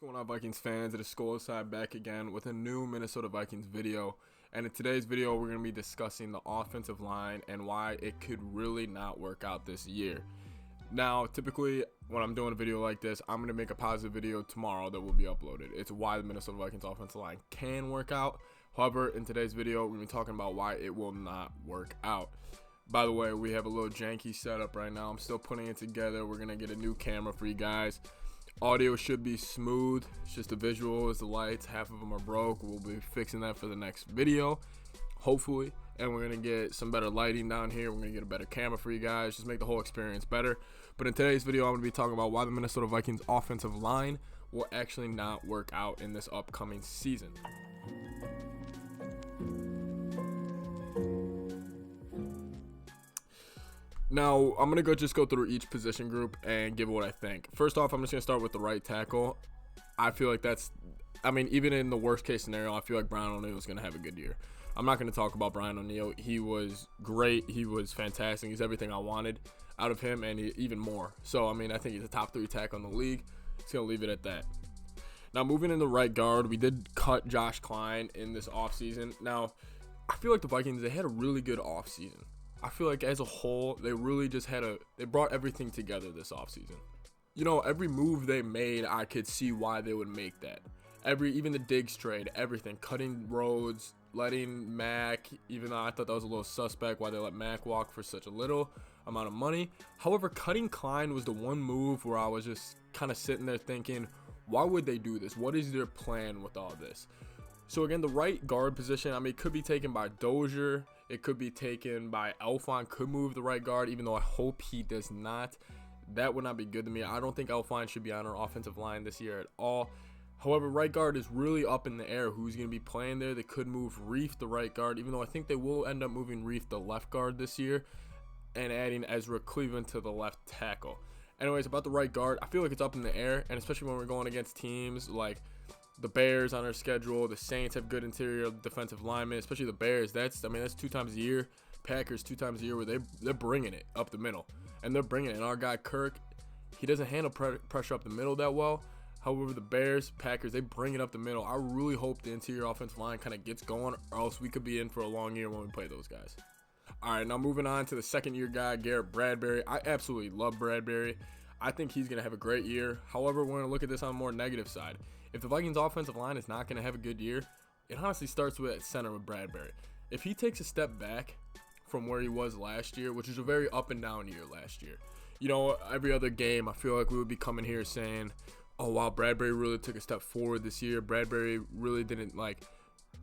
What's going on, Vikings fans? It is Skol side back again with a new Minnesota Vikings video. And in today's video, we're going to be discussing the offensive line and why it could really not work out this year. Now, typically, when I'm doing a video like this, I'm going to make a positive video tomorrow that will be uploaded. It's why the Minnesota Vikings offensive line can work out. However, in today's video, we're going to be talking about why it will not work out. By the way, we have a little janky setup right now. I'm still putting it together. We're going to get a new camera for you guys. Audio should be smooth. It's just the visuals, the lights, half of them are broke. We'll be fixing that for the next video, hopefully. And we're going to get some better lighting down here. We're going to get a better camera for you guys. Just make the whole experience better. But in today's video, I'm going to be talking about why the Minnesota Vikings offensive line will actually not work out in this upcoming season. Now, I'm going to just go through each position group and give what I think. First off, I'm just going to start with the right tackle. I feel like even in the worst case scenario, I feel like Brian O'Neill is going to have a good year. I'm not going to talk about Brian O'Neill. He was great. He was fantastic. He's everything I wanted out of him and even more. So, I think he's a top 3 tackle in the league. Just going to leave it at that. Now, moving in the right guard, we did cut Josh Klein in this offseason. Now, I feel like the Vikings, they had a really good offseason. I feel like as a whole, they really just they brought everything together this offseason. You know, every move they made, I could see why they would make that. Even the Diggs trade, everything, cutting Rhodes, letting Mack, even though I thought that was a little suspect why they let Mack walk for such a little amount of money. However, cutting Klein was the one move where I was just kind of sitting there thinking, why would they do this? What is their plan with all this? So again, the right guard position, it could be taken by Dozier. It could be taken by Elflein, could move the right guard, even though I hope he does not. That would not be good to me. I don't think Elflein should be on our offensive line this year at all. However, right guard is really up in the air. Who's going to be playing there? They could move Reef, the right guard, even though I think they will end up moving Reef, the left guard this year, and adding Ezra Cleveland to the left tackle. Anyways, about the right guard, I feel like it's up in the air, and especially when we're going against teams like the Bears on our schedule. The Saints have good interior defensive linemen, especially the Bears. That's 2 times a year. Packers 2 times a year where they're bringing it up the middle, and they're bringing it. And our guy Kirk, he doesn't handle pressure up the middle that well. However, the Bears, Packers, they bring it up the middle. I really hope the interior offensive line kind of gets going, or else we could be in for a long year when we play those guys. All right, now moving on to the second-year guy, Garrett Bradbury. I absolutely love Bradbury. I think he's going to have a great year. However, we're going to look at this on a more negative side. If the Vikings offensive line is not going to have a good year, it honestly starts with center with Bradbury. If he takes a step back from where he was last year, which is a very up and down year last year, every other game, I feel like we would be coming here saying, oh, wow, Bradbury really took a step forward this year. Bradbury really didn't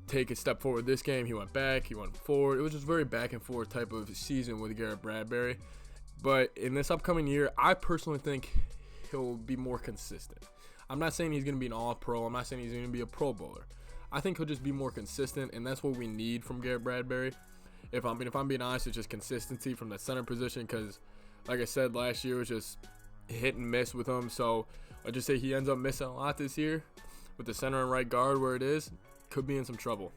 take a step forward this game. He went back, he went forward. It was just very back and forth type of season with Garrett Bradbury. But in this upcoming year, I personally think he'll be more consistent. I'm not saying he's going to be an all-pro. I'm not saying he's going to be a Pro Bowler. I think he'll just be more consistent, and that's what we need from Garrett Bradbury. If I'm being honest, it's just consistency from the center position because, like I said, last year was just hit and miss with him. So I just say he ends up missing a lot this year with the center and right guard where it is. Could be in some trouble.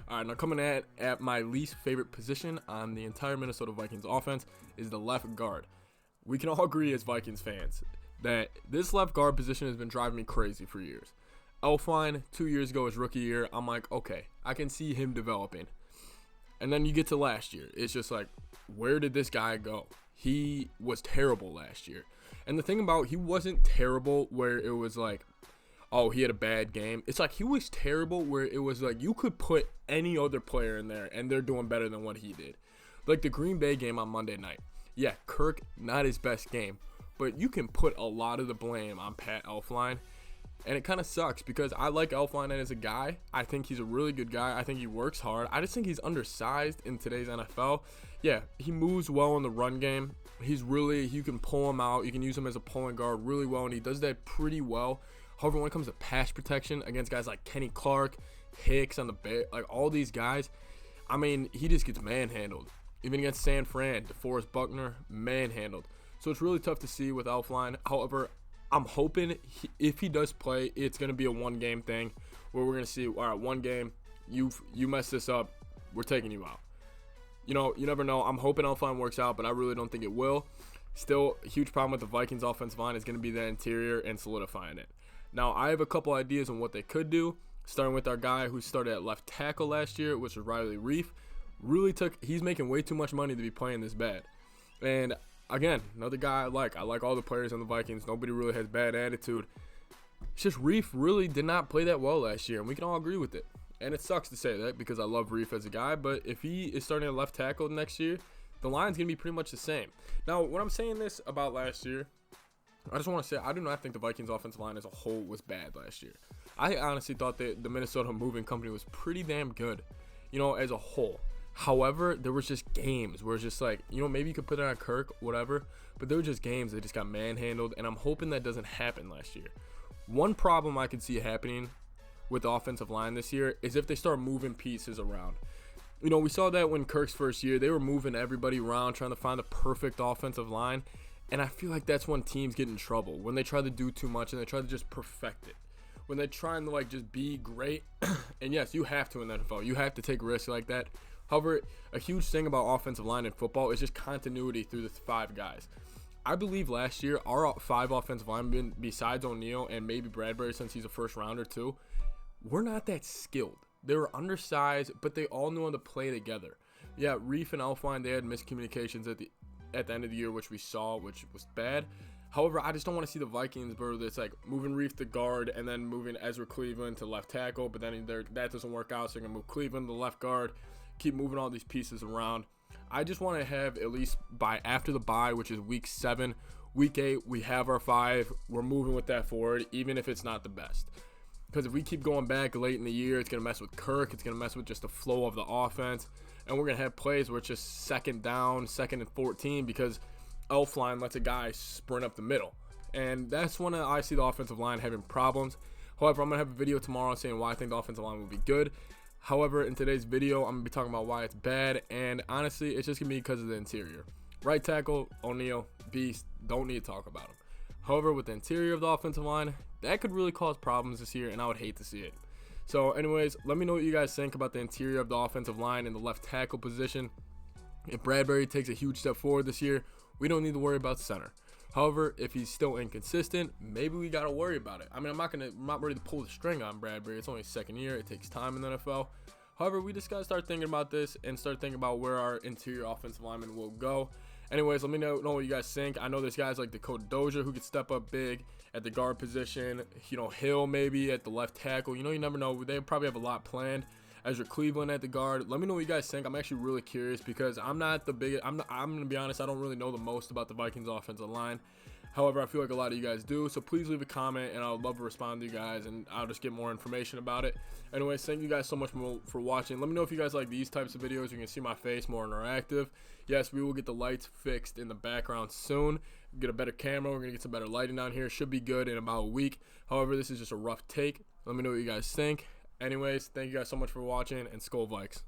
All right, now coming at my least favorite position on the entire Minnesota Vikings offense is the left guard. We can all agree as Vikings fans that this left guard position has been driving me crazy for years. Elflein, 2 years ago, his rookie year, I'm like, okay, I can see him developing. And then you get to last year. It's just like, where did this guy go? He was terrible last year. And the thing about, he wasn't terrible where it was like, oh, he had a bad game. It's like he was terrible where it was like you could put any other player in there and they're doing better than what he did. Like the Green Bay game on Monday night. Yeah, Kirk, not his best game. But you can put a lot of the blame on Pat Elflein. And it kind of sucks because I like Elflein as a guy. I think he's a really good guy. I think he works hard. I just think he's undersized in today's NFL. Yeah, he moves well in the run game. You can pull him out. You can use him as a pulling guard really well, and he does that pretty well. However, when it comes to pass protection against guys like Kenny Clark, Hicks on the Bears, like all these guys, he just gets manhandled. Even against San Fran, DeForest Buckner, manhandled. So it's really tough to see with Elflein. However, I'm hoping if he does play, it's going to be a one-game thing where we're going to see, all right, one game, you mess this up, we're taking you out. You never know. I'm hoping Elflein works out, but I really don't think it will. Still, a huge problem with the Vikings offensive line is going to be the interior and solidifying it. Now, I have a couple ideas on what they could do, starting with our guy who started at left tackle last year, which was Riley Reef. He's making way too much money to be playing this bad. And again, another guy I like all the players on the Vikings. Nobody really has bad attitude. It's just Reef really did not play that well last year, and we can all agree with it. And it sucks to say that because I love Reef as a guy, but if he is starting at left tackle next year, the line's going to be pretty much the same. Now, when I'm saying this about last year, I just want to say I do not think the Vikings offensive line as a whole was bad last year. I honestly thought that the Minnesota moving company was pretty damn good, as a whole. However, there was just games where it's just like, maybe you could put it on Kirk, whatever, but there were just games that just got manhandled, and I'm hoping that doesn't happen last year. One problem I could see happening with the offensive line this year is if they start moving pieces around. We saw that when Kirk's first year, they were moving everybody around, trying to find the perfect offensive line, and I feel like that's when teams get in trouble, when they try to do too much and they try to just perfect it. When they're trying to just be great, and yes, you have to in the NFL. You have to take risks like that. However, a huge thing about offensive line in football is just continuity through the 5 guys. I believe last year, our 5 offensive linemen, besides O'Neal and maybe Bradbury since he's a first rounder too, we're not that skilled. They were undersized, but they all knew how to play together. Yeah, Reef and Elfline, they had miscommunications at the end of the year, which we saw, which was bad. However, I just don't want to see the Vikings where it's like moving Reef to guard and then moving Ezra Cleveland to left tackle, but then that doesn't work out, so they're going to move Cleveland to left guard, keep moving all these pieces around. I just want to have at least after the bye, which is week 7, week 8, we have our 5. We're moving with that forward, even if it's not the best. Because if we keep going back late in the year, it's going to mess with Kirk. It's going to mess with just the flow of the offense. And we're going to have plays where it's just second down, 2nd and 14, because Elfline lets a guy sprint up the middle. And that's when I see the offensive line having problems. However, I'm going to have a video tomorrow saying why I think the offensive line will be good. However, in today's video, I'm going to be talking about why it's bad. And honestly, it's just going to be because of the interior. Right tackle, O'Neal, beast, don't need to talk about him. However, with the interior of the offensive line, that could really cause problems this year, and I would hate to see it. So anyways, let me know what you guys think about the interior of the offensive line and the left tackle position. If Bradbury takes a huge step forward this year, we don't need to worry about center. However, if he's still inconsistent, maybe we got to worry about it. I mean, I'm not ready to pull the string on Bradbury. It's only his 2nd year. It takes time in the NFL. However, we just got to start thinking about this and start thinking about where our interior offensive linemen will go. Anyways, let me know what you guys think. I know there's guys like Dakota Dozier who could step up big at the guard position. Hill maybe at the left tackle. You never know. They probably have a lot planned. Ezra Cleveland at the guard. Let me know what you guys think. I'm actually really curious because I'm going to be honest, I don't really know the most about the Vikings offensive line. However, I feel like a lot of you guys do. So please leave a comment and I would love to respond to you guys and I'll just get more information about it. Anyways, thank you guys so much for watching. Let me know if you guys like these types of videos. You can see my face more interactive. Yes, we will get the lights fixed in the background soon. Get a better camera. We're going to get some better lighting down here. Should be good in about a week. However, this is just a rough take. Let me know what you guys think. Anyways, thank you guys so much for watching, and Skol Vikes.